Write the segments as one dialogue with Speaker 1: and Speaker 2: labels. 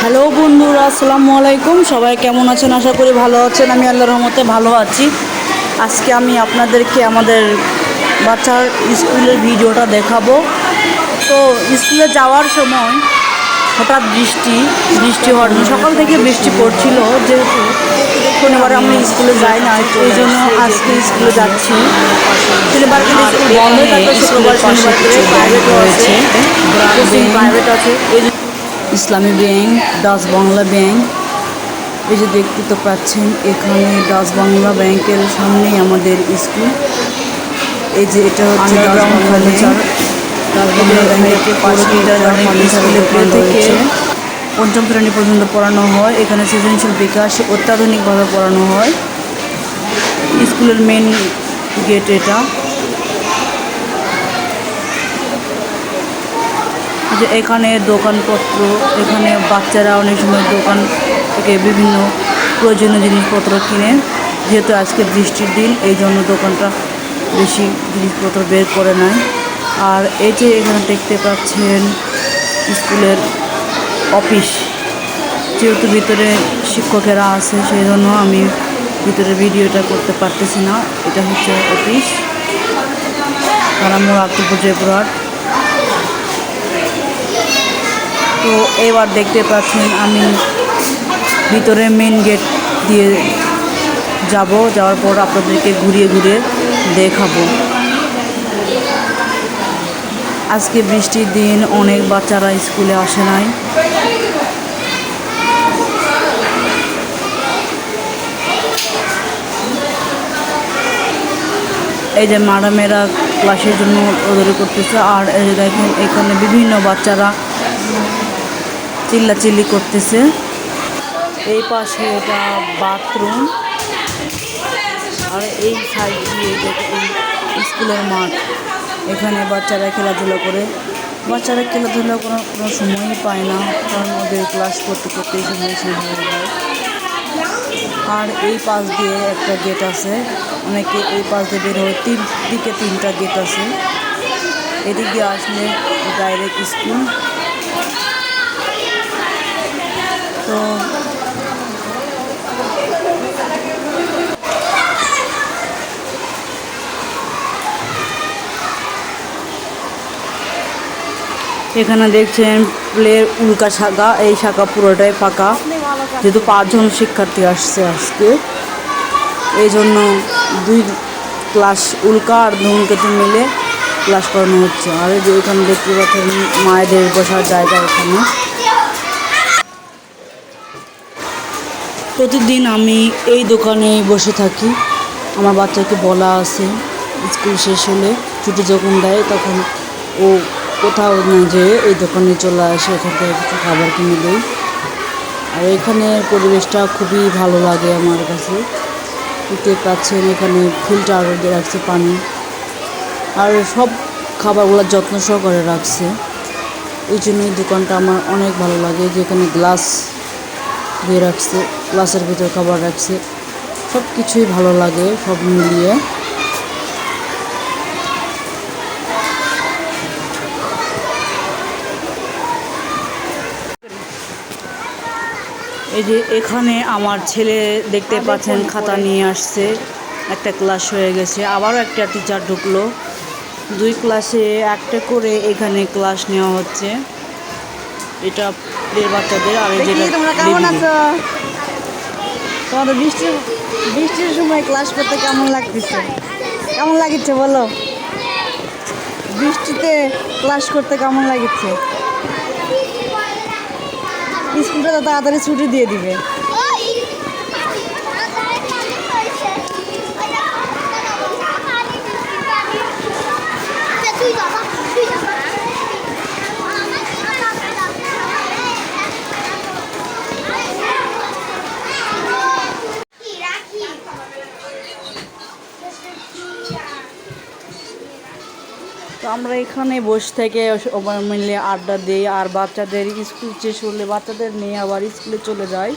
Speaker 1: Hello বন্ধুরা, আসসালামু আলাইকুম। সবাই কেমন আছেন? আশা করি ভালো আছেন। আমি আল্লাহর রহমতে ভালো আছি। আজকে আমি আপনাদেরকে আমাদের বাচ্চার স্কুলের ভিডিওটা দেখাবো। তো স্কুলে যাওয়ার সময় হঠাৎ বৃষ্টি হওয়ার জন্য সকাল থেকে বৃষ্টি পড়ছিল, যেহেতু শনিবারে আমরা স্কুলে যাই না, এই জন্য আজকে স্কুলে যাচ্ছি। শনিবার কিন্তু স্কুল বন্ধ থাকে, শুক্রবার শনিবার করে প্রাইভেটও আছে, কোচিং প্রাইভেট আছে। ইসলামী ব্যাংক, ডাচ বাংলা ব্যাংক, এই যে দেখতে তো পাচ্ছেন, এখানে ডাচ বাংলা ব্যাংকের সামনেই আমাদের স্কুল। এই যে এটা হচ্ছে আন্ডারগ্রাউন্ড ফার্নিচার, ডাচ বাংলা ব্যাংকের পাশে স্কুলে প্লে থেকে পঞ্চম শ্রেণী পর্যন্ত পড়ানো হয়। এখানে সৃজনশীল বিকাশ অত্যাধুনিকভাবে পড়ানো হয়। স্কুলের মেন গেট এটা। যে এখানে দোকানপত্র, এখানে বাচ্চারা অনেক সময় দোকান থেকে বিভিন্ন প্রয়োজনীয় জিনিসপত্র কিনে, যেহেতু আজকে বৃষ্টির দিন এই জন্য দোকানটা বেশি জিনিসপত্র বের করে নেয়। আর এই যে এখানে দেখতে পাচ্ছেন স্কুলের অফিস, যেহেতু ভিতরে শিক্ষকেরা আছে সেই জন্য আমি ভিতরে ভিডিওটা করতে পারতেছি না। এটা হচ্ছে অফিস, কারামুর আক্তপুর জয়পুরহাট। তো এবার দেখতে পাচ্ছেন আমি ভিতরে মেন গেট দিয়ে যাওয়ার পর আপনাদেরকে ঘুরিয়ে ঘুরিয়ে দেখাবো। আজকে বৃষ্টির দিন, অনেক বাচ্চারা স্কুলে আসে নাই। এই যে ম্যাডামেরা ক্লাসের জন্য ওদের করতেছে, আর এই যে দেখেন এখানে বিভিন্ন বাচ্চারা চিল্লাচিল্লি করতেছে। এই পাশে এটা বাথরুম, আর এই সাইড দিয়ে দেখুন স্কুলের মাঠ। এখানে বাচ্চারা খেলাধুলা করে। বাচ্চারা খেলাধুলা করার কোনো সময়ই পায় না, কারণ ওদের ক্লাস করতে করতেই সময় শেষ হয়ে যায়। আর এই পাশ দিয়ে একটা গেট আছে, অনেকে এই পাশ দিয়ে বের হয়। দিকে তিনটা গেট আছে। এদিক দিয়ে আসলে ডাইরেক্ট স্কুল। তো এখানে দেখছেন প্লের উল্কা শাখা, এই শাখা পুরোটাই ফাঁকা, যেহেতু 5 জন শিক্ষার্থী আসছে আজকে, এই জন্য 2 ক্লাস উল্কা আর ধূমকেতু মিলে ক্লাস করানো হচ্ছে। আর এই যে এখানে দেখতে পাচ্ছেন মায়েদের বসার জায়গা। এখানে প্রতিদিন আমি এই দোকানে বসে থাকি। আমার বাচ্চাকে বলা আছে স্কুল শেষ হলে ছুটি যখন দেয় তখন ও কোথাও না যেয়ে এই দোকানে চলে আসে, এখান থেকে কিছু খাবার কিনে দেয়। আর এখানে পরিবেশটা খুবই ভালো লাগে আমার কাছে। দেখতে পাচ্ছেন এখানে ফিল্টার দিয়ে রাখছে পানি, আর সব খাবারগুলো যত্ন সহকারে রাখছে। এই জন্য এই দোকানটা আমার অনেক ভালো লাগে। যেখানে গ্লাস দিয়ে রাখছে, গ্লাসের ভিতর খাবার রাখছে, সব কিছুই ভালো লাগে সব মিলিয়ে। এই যে এখানে আমার ছেলে দেখতে পাচ্ছেন খাতা নিয়ে আসছে, একটা ক্লাস হয়ে গেছে, আবারও একটা টিচার ঢুকলো। 2 ক্লাসে একটা করে এখানে ক্লাস নেওয়া হচ্ছে। এটা বাচ্চাদের। আর এই যেটা
Speaker 2: তোমরা কেমন আছো? তোমাদের বৃষ্টির সময় ক্লাস করতে কেমন লাগতেছে? কেমন লাগছে বলো? বৃষ্টিতে ক্লাস করতে কেমন লাগছে? স্কুলটা তো তাড়াতাড়ি ছুটি দিয়ে দিবে।
Speaker 1: তো আমরা এখানে বসে থেকে সবাই মিলে আড্ডা দিই, আর বাচ্চাদের স্কুল শেষ হলে বাচ্চাদের নিয়ে আবার স্কুলে চলে যায়,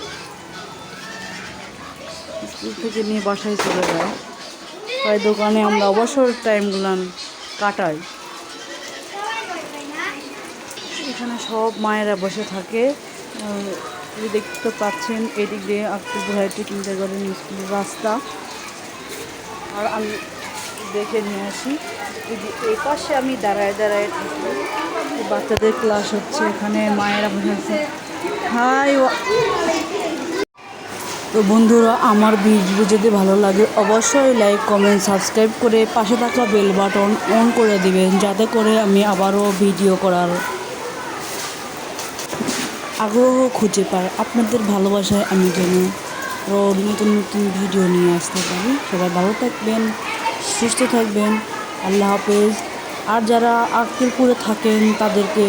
Speaker 1: স্কুল থেকে নিয়ে বাসায় চলে যায়। তাই দোকানে আমরা অবসর টাইমগুলো কাটাই। এখানে সব মায়েরা বসে থাকে, এই দেখতে পাচ্ছেন এদিক দিয়ে আক্তারপুর হাইটেক কিন্ডারগার্টেন স্কুলের রাস্তা। আর আমি দেখে নিয়ে আসি এই পাশে আমি দাঁড়ায় থাকি। বাচ্চাদের ক্লাস হচ্ছে, এখানে মায়েরা বসে আছে। হাই, তো বন্ধুরা, আমার ভিডিও যদি ভালো লাগে অবশ্যই লাইক, কমেন্ট, সাবস্ক্রাইব করে পাশে থাকা বেল বাটন অন করে দিবেন, যাতে করে আমি আবারও ভিডিও করার আগ্রহ খুঁজে পাই। আপনাদের ভালোবাসায় আমি যেন আরও নতুন নতুন ভিডিও নিয়ে আসতে পারি। সবাই ভালো থাকবেন, সুস্থ থাকবেন। আল্লাহ হাফেজ। আর যারা আক্তারপুরে থাকেন তাদেরকে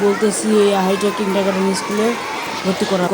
Speaker 1: বলতেছি এই হাইটেক কিন্ডারগার্টেন স্কুলে ভর্তি করা।